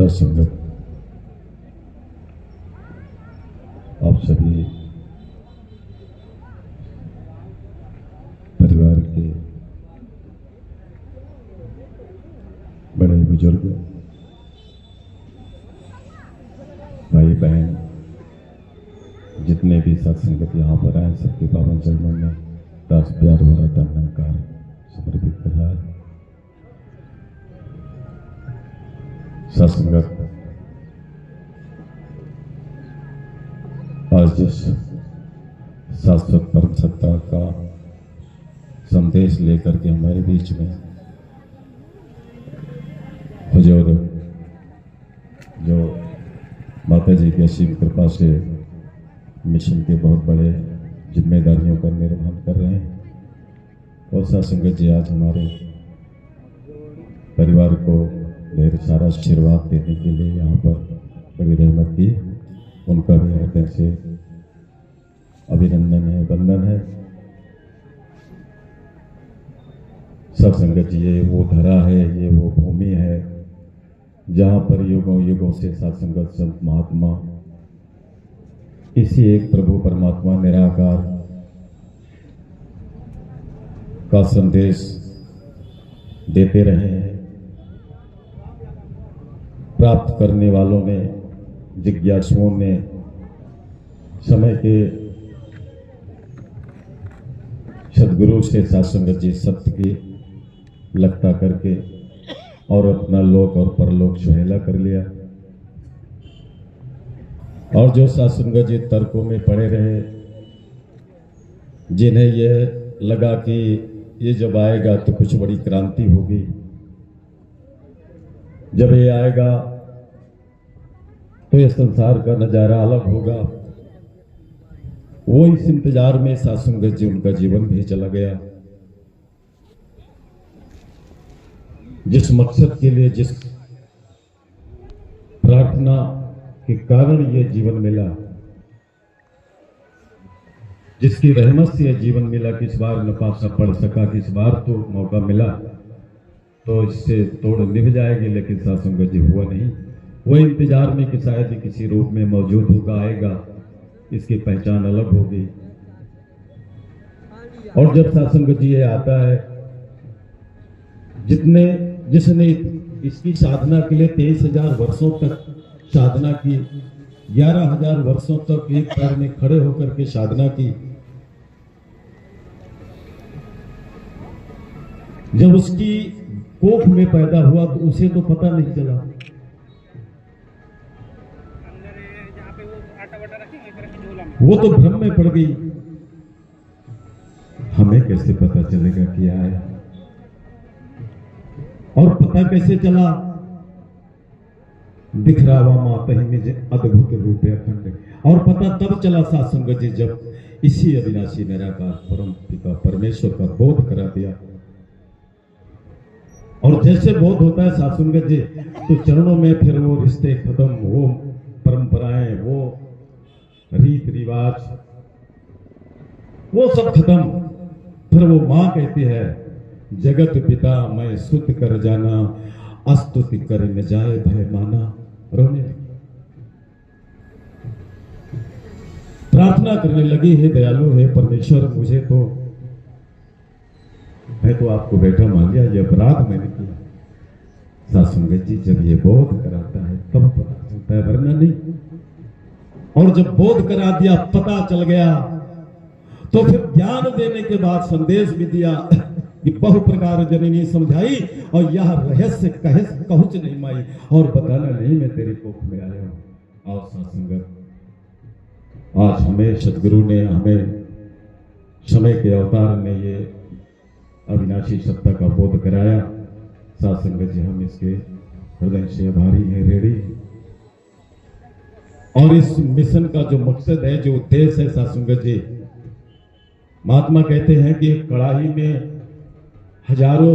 सत्संगत आप सभी परिवार के बड़े बुजुर्ग भाई बहन जितने भी सत्संगत यहाँ पर आए सबके पावन चरणों में दास प्यार भरा धन्यवाद समर्पित कर रहा है। सत्संगत आज जिस शाश्वत परम सत्ता का संदेश लेकर के हमारे बीच में हुजूर जो माता जी की असीम कृपा से मिशन के बहुत बड़े जिम्मेदारियों का निर्वहन कर रहे हैं और सत्संगत जी आज हमारे परिवार को ढेर सारा आशीर्वाद देने के लिए यहाँ पर बड़ी रहमत की, उनका भी हृदय से अभिनंदन है, वंदन है। सत्संगत जी ये वो धरा है, ये वो भूमि है जहाँ पर युगों युगों से सत्संगत संत महात्मा इसी एक प्रभु परमात्मा निराकार का संदेश देते रहे हैं। प्राप्त करने वालों ने, जिज्ञासुओं ने समय के सदगुरु से सत्संगत जी सत्य की लगता करके और अपना लोक और परलोक सुहेला कर लिया। और जो सत्संगत जी तर्कों में पड़े रहे, जिन्हें यह लगा कि ये जब आएगा तो कुछ बड़ी क्रांति होगी, जब ये आएगा तो ये संसार का नजारा अलग होगा, वो इस इंतजार में सत्संगत जी उनका जीवन भी चला गया। जिस मकसद के लिए, जिस प्रार्थना के कारण ये जीवन मिला, जिसकी रहमत से यह जीवन मिला कि इस बार न पासा पढ़ सका, कि इस बार तो मौका मिला तो इससे तोड़ निभ जाएगी, लेकिन सत्संगत जी हुआ नहीं। वो इंतजार में कि शायद ही किसी रूप में मौजूद होगा, आएगा, इसकी पहचान अलग होगी। और जब सत्संगत जी ये आता है, जिसने इसकी साधना के लिए 23,000 वर्षों तक साधना की, 11,000 वर्षों तक एक पैर में खड़े होकर के साधना की, जब उसकी कोख में पैदा हुआ तो उसे तो पता नहीं चला। वो तो भ्रम में पड़ गई। हमें कैसे पता चलेगा क्या है? और पता कैसे चला? दिख रहा माता ही निज अद्भुत रूप अखंड। और पता तब चला सत्संगत जी जब इसी अविनाशी निराकार परम पिता परमेश्वर का बोध करा दिया। और जैसे बोध होता है सत्संगत जी तो चरणों में फिर वो रिश्ते खत्म, वो परंपराएं, वो रीत रिवाज, वो सब खत्म। फिर वो मां कहती है, जगत पिता मैं सुत कर जाना, अस्तुति कर न जाए भय माना। रोने लगी, प्रार्थना करने लगी, है दयालु है परमेश्वर, मुझे तो, मैं तो आपको बैठा मान लिया, ये अपराध मैंने किया। सत्संगत जी जब ये बोध कराता है तब पता चलता है, वरना नहीं। और जब बोध करा दिया, पता चल गया, तो फिर ज्ञान देने के बाद संदेश भी दिया कि बहु प्रकार जननी समझाई और यह रहस्य कहच नहीं माई, और बताना नहीं मैं तेरी कोख में आया हूं। और सत्संगत आज हमें सदगुरु ने, हमें समय के अवतार ने ये अविनाशी सत्ता का बोध कराया। सत्संगत जी हम इसके हृदय से आभारी हैं, रेडी। और इस मिशन का जो मकसद है, जो उद्देश्य है सत्संगत जी, महात्मा कहते हैं कि कढ़ाई में हजारों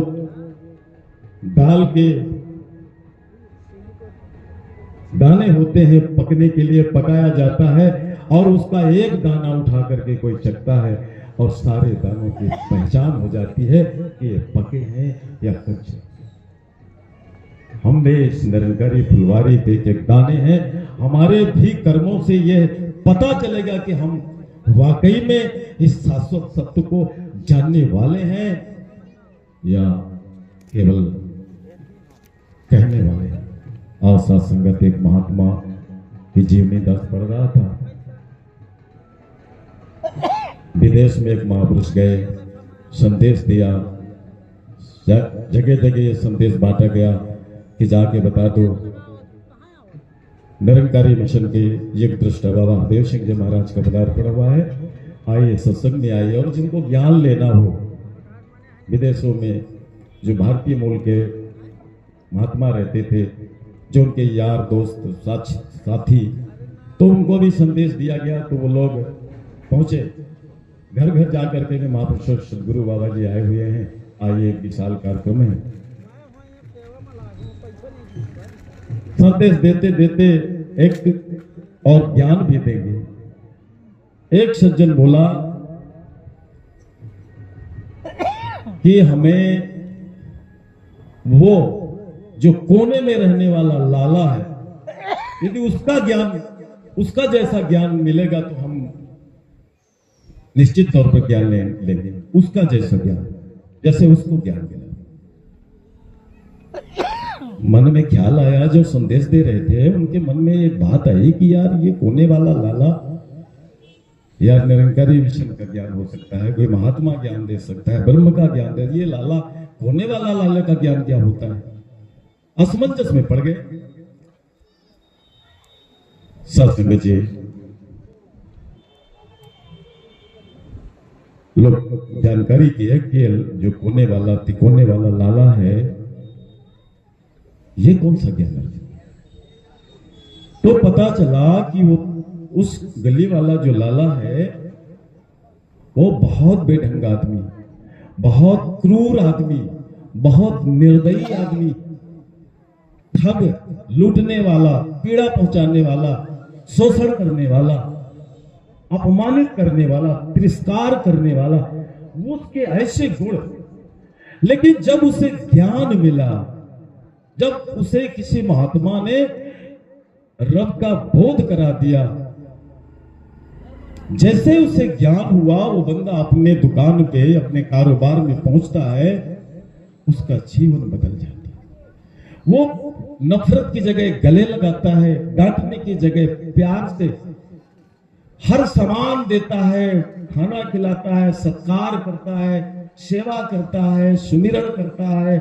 दाल के दाने होते हैं, पकने के लिए पकाया जाता है, और उसका एक दाना उठा करके कोई चखता है और सारे दानों की पहचान हो जाती है कि ये पके हैं या कच्चे। हम में इस निरंकारी फुलवारी पे एक दाने हैं। हमारे भी कर्मों से यह पता चलेगा कि हम वाकई में इस शाश्वत सत्य को जानने वाले हैं या केवल कहने वाले हैं। और साथ संगत एक महात्मा की जीवनी दर्श पढ़ रहा था। विदेश में एक महापुरुष गए, संदेश दिया, जगह जगह संदेश बांटा गया कि जाके बता दो निरंकारी मिशन के युग दृष्टा बाबा हरदेव सिंह जी महाराज का पदार्पण हुआ है, आइए सत्संग में आइए। और जिनको ज्ञान लेना हो विदेशों में, जो भारतीय मूल के महात्मा रहते थे, जो उनके यार दोस्त साथी, तो उनको भी संदेश दिया गया। तो वो लोग पहुंचे, घर घर जाकर के महापुरुष सदगुरु बाबा जी आए हुए हैं, आइए एक विशाल कार्यक्रम है। संदेश देते देते एक और ज्ञान भी देंगे। एक सज्जन बोला कि हमें वो जो कोने में रहने वाला लाला है, यदि उसका ज्ञान, उसका जैसा ज्ञान मिलेगा तो हम निश्चित तौर पर ज्ञान लेंगे। उसका जैसा ज्ञान, जैसे उसको ज्ञान मिला। मन में ख्याल आया, जो संदेश दे रहे थे उनके मन में एक बात आई कि यार ये कोने वाला लाला, यार निरंकारी मिशन का ज्ञान हो सकता है, कोई महात्मा ज्ञान दे सकता है, ब्रह्म का ज्ञान दे, ये लाला कोने वाला लाला का ज्ञान क्या होता है? असमंजस में पड़ गए। सत्संग जी लोग जानकारी की है कि जो कोने वाला तिकोने वाला लाला है, ये कौन सा ज्ञान है? तो पता चला कि वो उस गली वाला जो लाला है वो बहुत बेढंगा आदमी, बहुत क्रूर आदमी, बहुत निर्दयी आदमी, ठग, लूटने वाला, पीड़ा पहुंचाने वाला, शोषण करने वाला, अपमानित करने वाला, तिरस्कार करने वाला, उसके ऐसे गुण। लेकिन जब उसे ज्ञान मिला, जब उसे किसी महात्मा ने रब का बोध करा दिया, जैसे उसे ज्ञान हुआ, वो बंदा अपने दुकान पे, अपने कारोबार में पहुंचता है, उसका जीवन बदल जाता है। वो नफरत की जगह गले लगाता है, डांटने की जगह प्यार से हर सामान देता है, खाना खिलाता है, सत्कार करता है, सेवा करता है, सुमिरन करता है,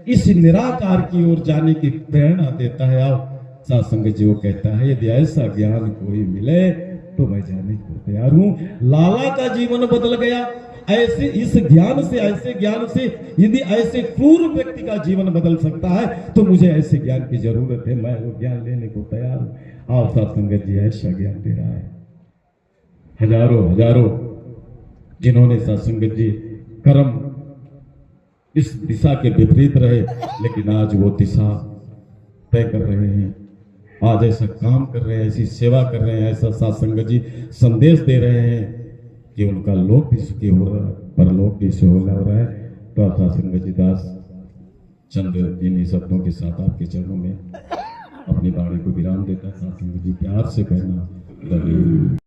इस निराकार की ओर जाने की प्रेरणा देता है। आओ सत्संग जी वो कहता है, यदि ऐसा ज्ञान कोई मिले तो मैं जाने को तैयार हूं। लाला का जीवन बदल गया। ऐसे इस ज्ञान से, ऐसे ज्ञान से यदि ऐसे क्रूर व्यक्ति का जीवन बदल सकता है तो मुझे ऐसे ज्ञान की जरूरत है, मैं वो ज्ञान लेने को तैयार हूं। आओ सत्संग जी ऐसा ज्ञान दे रहा है। हजारों जिन्होंने सत्संग जी कर्म इस दिशा के विपरीत रहे, लेकिन आज वो दिशा तय कर रहे हैं, आज ऐसा काम कर रहे हैं, ऐसी सेवा कर रहे हैं, ऐसा सत्संग जी संदेश दे रहे हैं कि उनका लोक भी सुखी हो रहा है, परलोक भी सुखी हो रहा है। तो आप सत्संग जी दास चंद इन्हीं शब्दों के साथ आपके चरणों में अपनी वाणी को विराम देता है। सत्संग जी प्यार से कहना।